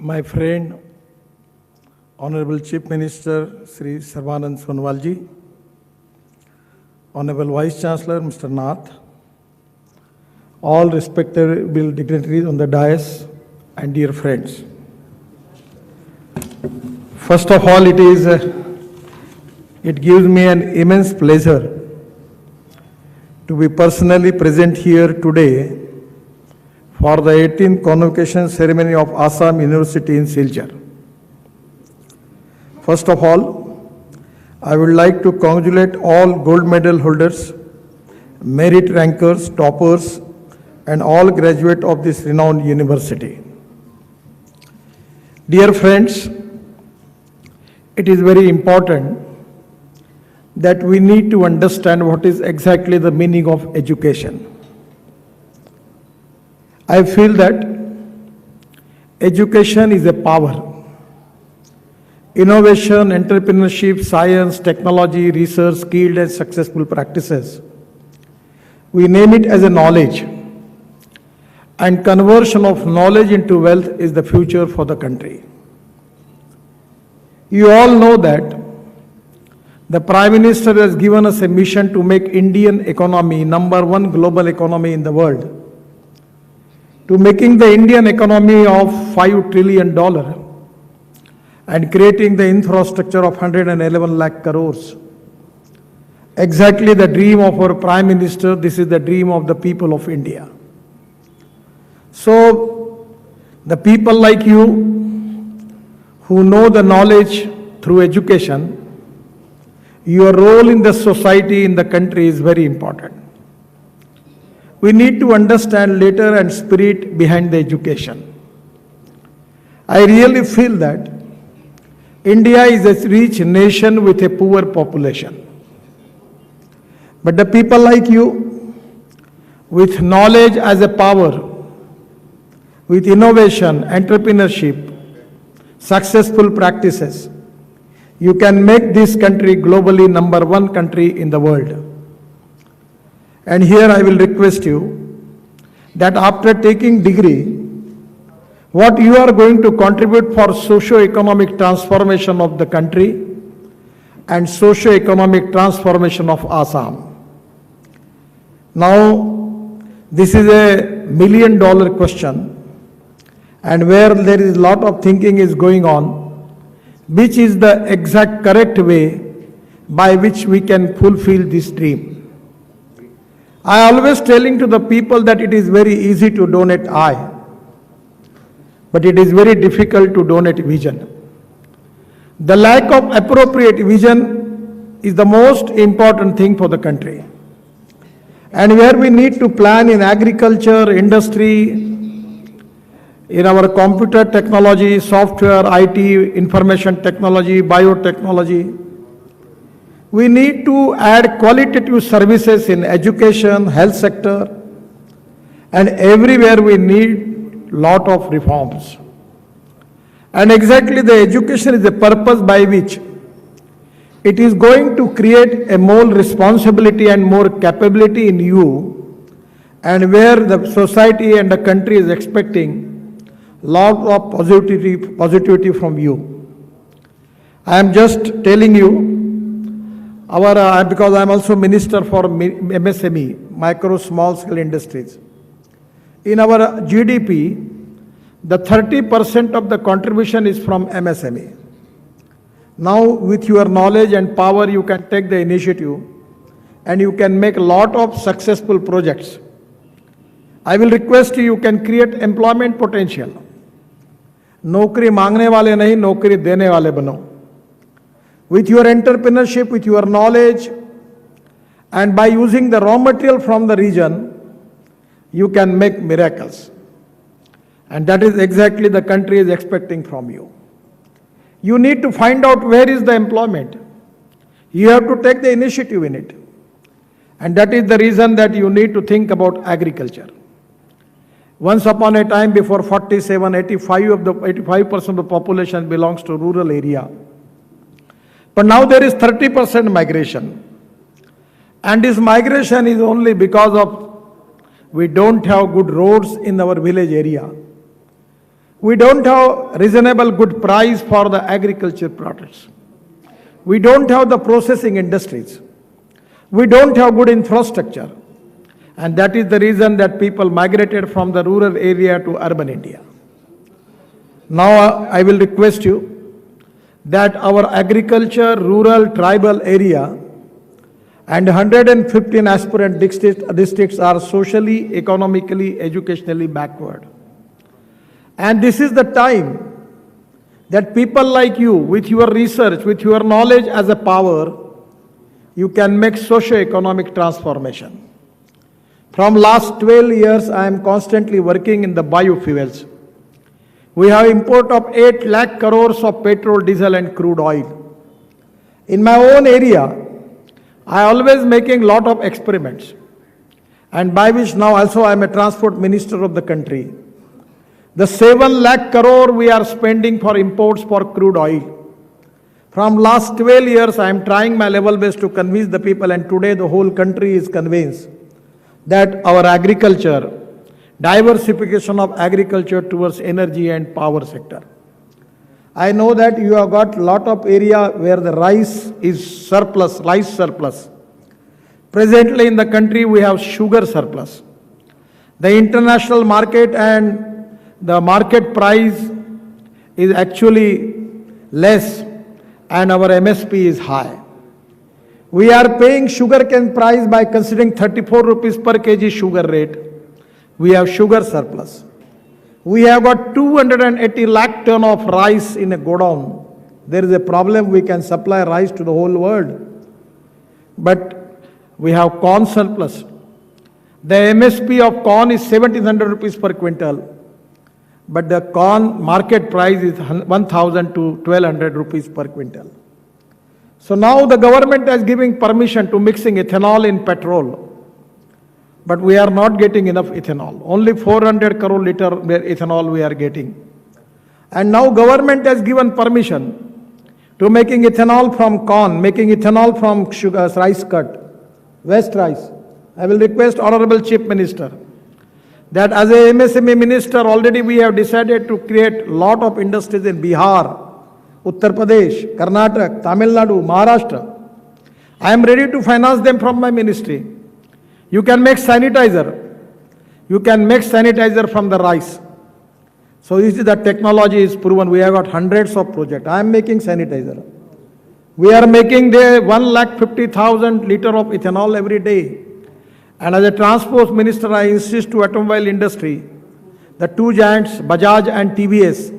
my friend, Honorable Chief Minister Sri Sarbanand Sonowal ji, Honorable Vice Chancellor Mr. Nath, all respectable dignitaries on the dais, and dear friends. First of all, it gives me an immense pleasure to be personally present here today for the 18th convocation ceremony of Assam University in Silchar. First of all, I would like to congratulate all gold medal holders, merit rankers, toppers, and all graduates of this renowned university. Dear friends, it is very important that we need to understand what is exactly the meaning of education. I feel that education is a power. Innovation, entrepreneurship, science, technology, research, skilled and successful practices. We name it as a knowledge. And conversion of knowledge into wealth is the future for the country. You all know that the Prime Minister has given us a mission to make Indian economy #1 global economy in the world, to making the Indian economy of $5 trillion and creating the infrastructure of 111 lakh crores. Exactly the dream of our Prime Minister, this is the dream of the people of India. So, the people like you who know the knowledge through education, your role in the society, in the country is very important. We need to understand later and spirit behind the education. I really feel that India is a rich nation with a poor population. But the people like you, with knowledge as a power, with innovation, entrepreneurship, successful practices, you can make this country globally #1 country in the world. And here I will request you that after taking degree, what you are going to contribute for socio-economic transformation of the country and socio-economic transformation of Assam. Now, this is a $1 million question, and where there is a lot of thinking is going on, which is the exact correct way by which we can fulfill this dream. I always telling to the people that it is very easy to donate eye, but it is very difficult to donate vision. The lack of appropriate vision is the most important thing for the country. And where we need to plan in agriculture, industry, in our computer technology, software, IT, information technology, biotechnology, we need to add qualitative services in education, health sector, and everywhere we need lot of reforms. And exactly the education is the purpose by which it is going to create a more responsibility and more capability in you, and where the society and the country is expecting lot of positivity from you. I am just telling you, because I am also Minister for MSME, micro small scale industries. In our GDP, the 30% of the contribution is from MSME. Now, with your knowledge and power, you can take the initiative and you can make a lot of successful projects. I will request you can create employment potential. नौकरी मांगने वाले नहीं, नौकरी देने वाले बनो. With your entrepreneurship, with your knowledge, and by using the raw material from the region, you can make miracles. And that is exactly the country is expecting from you. You need to find out where is the employment. You have to take the initiative in it. And that is the reason that you need to think about agriculture. Once upon a time, before 47, 85% of the population belongs to rural area. But now there is 30% migration. And this migration is only because of we don't have good roads in our village area. We don't have reasonable good price for the agriculture products. We don't have the processing industries. We don't have good infrastructure. And that is the reason that people migrated from the rural area to urban India. Now I will request you that our agriculture, rural, tribal area and 115 aspirant districts are socially, economically, educationally backward. And this is the time that people like you, with your research, with your knowledge as a power, you can make socio-economic transformation. From last 12 years, I am constantly working in the biofuels. We have import of 8 lakh crores of petrol, diesel and crude oil. In my own area, I always making lot of experiments, and by which now also I am a transport minister of the country. The 7 lakh crore we are spending for imports for crude oil. From last 12 years, I am trying my level best to convince the people, and today the whole country is convinced that our agriculture, diversification of agriculture towards energy and power sector. I know that you have got lot of area where the rice is surplus, rice surplus. Presently in the country we have sugar surplus. The international market and the market price is actually less and our MSP is high. We are paying sugarcane price by considering 34 rupees per kg sugar rate. We have sugar surplus. We have got 280 lakh ton of rice in a godown. There is a problem, we can supply rice to the whole world. But we have corn surplus. The MSP of corn is 1700 rupees per quintal. But the corn market price is 1000 to 1200 rupees per quintal. So now the government is giving permission to mixing ethanol in petrol. But we are not getting enough ethanol. Only 400 crore liter ethanol we are getting. And now government has given permission to making ethanol from corn, making ethanol from sugar, rice cut, waste rice. I will request Honorable Chief Minister that as a MSME minister already we have decided to create lot of industries in Bihar, Uttar Pradesh, Karnataka, Tamil Nadu, Maharashtra. I am ready to finance them from my ministry. You can make sanitizer. You can make sanitizer from the rice. So this is the technology is proven. We have got hundreds of projects. I am making sanitizer. We are making the 150,000 liter of ethanol every day. And as a transport minister, I insist to automobile industry, the two giants, Bajaj and TVS,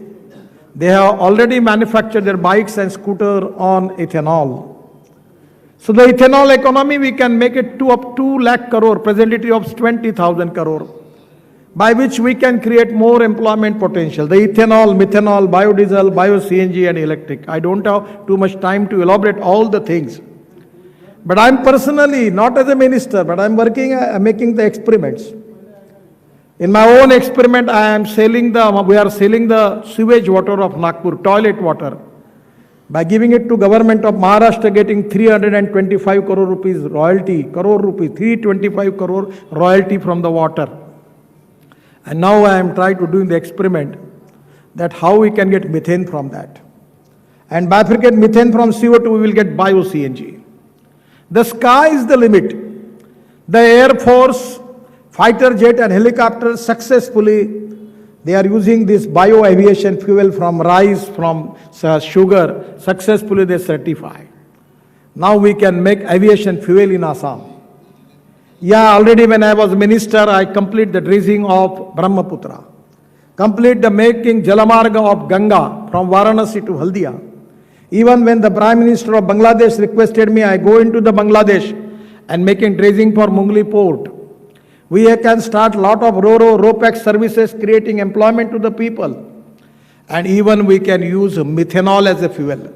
they have already manufactured their bikes and scooter on ethanol. So the ethanol economy, we can make it to up 2 lakh crore, presently of 20,000 crore, by which we can create more employment potential. The ethanol, methanol, biodiesel, bio-CNG and electric. I don't have too much time to elaborate all the things. But I'm personally, not as a minister, but I'm working, making the experiments. In my own experiment, we are selling the sewage water of Nagpur, toilet water, by giving it to government of Maharashtra, getting 325 crore rupees royalty, 325 crore royalty from the water. And now I am trying to do the experiment that how we can get methane from that. And bifurcate methane from CO2, we will get bio-CNG. The sky is the limit. The Air Force, fighter jet and helicopters successfully, they are using this bio-aviation fuel from rice, from sugar, successfully they certify. Now we can make aviation fuel in Assam. Yeah, already when I was minister, I complete the dredging of Brahmaputra. Complete the making Jalamarga of Ganga from Varanasi to Haldia. Even when the Prime Minister of Bangladesh requested me, I go into the Bangladesh and making dredging for Mungli port. We can start lot of RoPax services, creating employment to the people. And even we can use methanol as a fuel.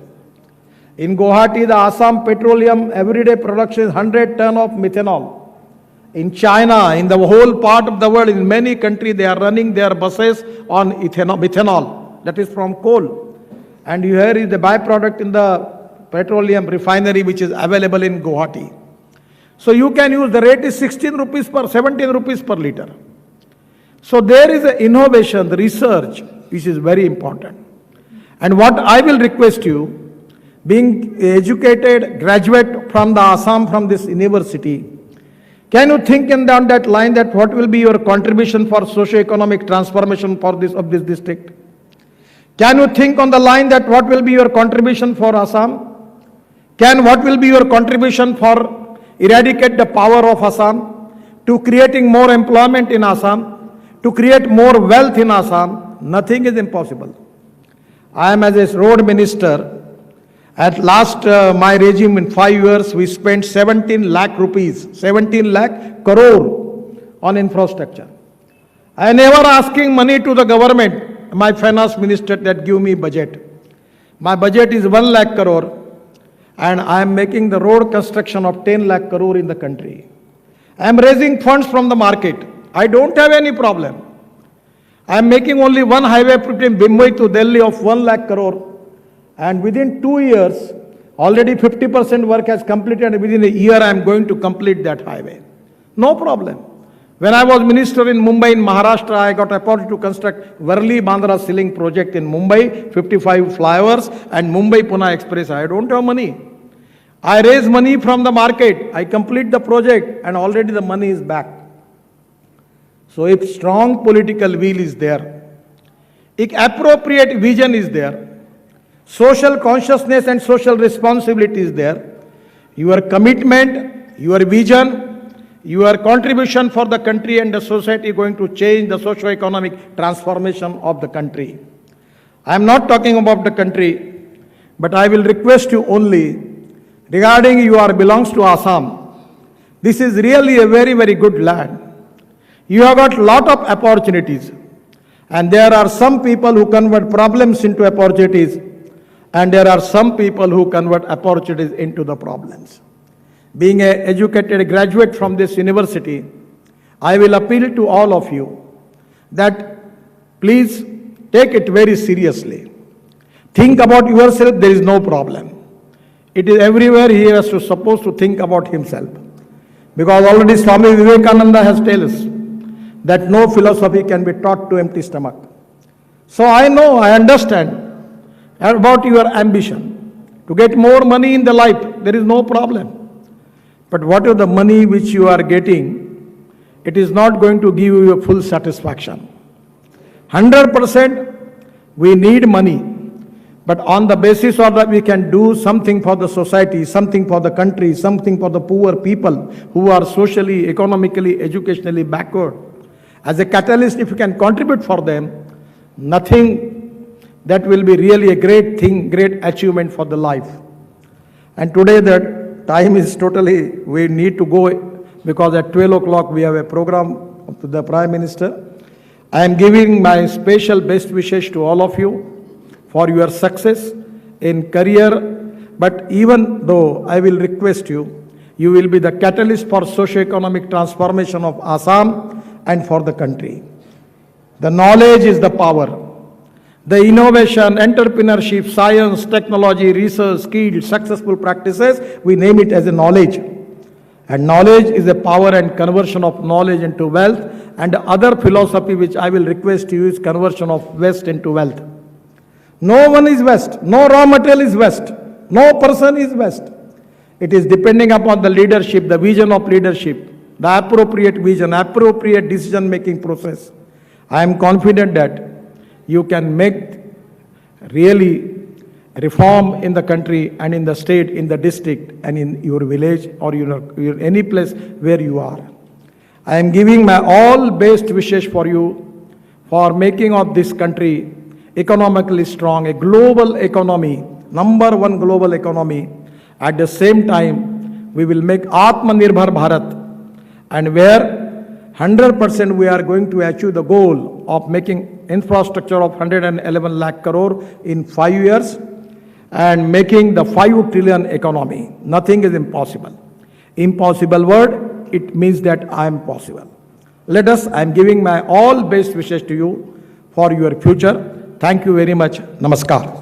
In Guwahati, the Assam Petroleum everyday production is 100 ton of methanol. In China, in the whole part of the world, in many countries, they are running their buses on methanol, that is from coal. And here is the byproduct in the petroleum refinery which is available in Guwahati. So you can use, the rate is 17 rupees per liter. So there is an innovation, the research, which is very important. And what I will request you, being educated graduate from the Assam from this university, can you think in down that line that what will be your contribution for socio-economic transformation for this of this district? Can you think on the line that what will be your contribution for Assam? What will be your contribution for eradicate the power of Assam, to creating more employment in Assam, to create more wealth in Assam? Nothing is impossible. I am as a road minister. At last, my regime in 5 years, we spent 17 lakh rupees, 17 lakh crore on infrastructure. I never asking money to the government, my finance minister that give me budget. My budget is 1 lakh crore and I am making the road construction of 10 lakh crore in the country. I am raising funds from the market. I don't have any problem. I am making only one highway between Mumbai to Delhi of 1 lakh crore. And within 2 years, already 50% work has completed, and within a year I am going to complete that highway. No problem. When I was minister in Mumbai, in Maharashtra, I got opportunity to construct Worli-Bandra Ceiling project in Mumbai, 55 flyovers, and Mumbai-Pune Express. I don't have money. I raise money from the market. I complete the project, and already the money is back. So if strong political will is there, if appropriate vision is there, social consciousness and social responsibility is there, your commitment, your vision, your contribution for the country and the society going to change the socio-economic transformation of the country. I am not talking about the country, but I will request you only regarding you are belongs to Assam. This is really a very, very good land. You have got lot of opportunities, and there are some people who convert problems into opportunities, and there are some people who convert opportunities into the problems. Being an educated graduate from this university, I will appeal to all of you that please take it very seriously. Think about yourself, there is no problem. It is everywhere he has to supposed to think about himself. Because already Swami Vivekananda has told us that no philosophy can be taught to empty stomach. So I know, I understand about your ambition to get more money in the life. There is no problem. But what is the money which you are getting? It is not going to give you a full satisfaction. 100% we need money. But on the basis of that we can do something for the society, something for the country, something for the poor people who are socially, economically, educationally backward. As a catalyst, if you can contribute for them, nothing that will be really a great thing, great achievement for the life. And today the time is totally, we need to go because at 12 o'clock we have a program to the Prime Minister. I am giving my special best wishes to all of you for your success in career. But even though I will request you, you will be the catalyst for socio-economic transformation of Assam and for the country. The knowledge is the power. The innovation, entrepreneurship, science, technology, research, skills, successful practices, we name it as a knowledge. And knowledge is a power and conversion of knowledge into wealth. And the other philosophy which I will request you is conversion of waste into wealth. No one is waste. No raw material is waste. No person is waste. It is depending upon the leadership, the vision of leadership, the appropriate vision, appropriate decision-making process. I am confident that you can make really reform in the country and in the state, in the district and in your village or your any place where you are. I am giving my all best wishes for you for making of this country economically strong, a global economy, #1 global economy. At the same time, we will make Atmanirbhar Bharat, and where 100% we are going to achieve the goal of making infrastructure of 111 lakh crore in 5 years and making the 5 trillion economy. Nothing is impossible. Impossible word, it means that I am possible. Let us, I am giving my all best wishes to you for your future. Thank you very much. Namaskar.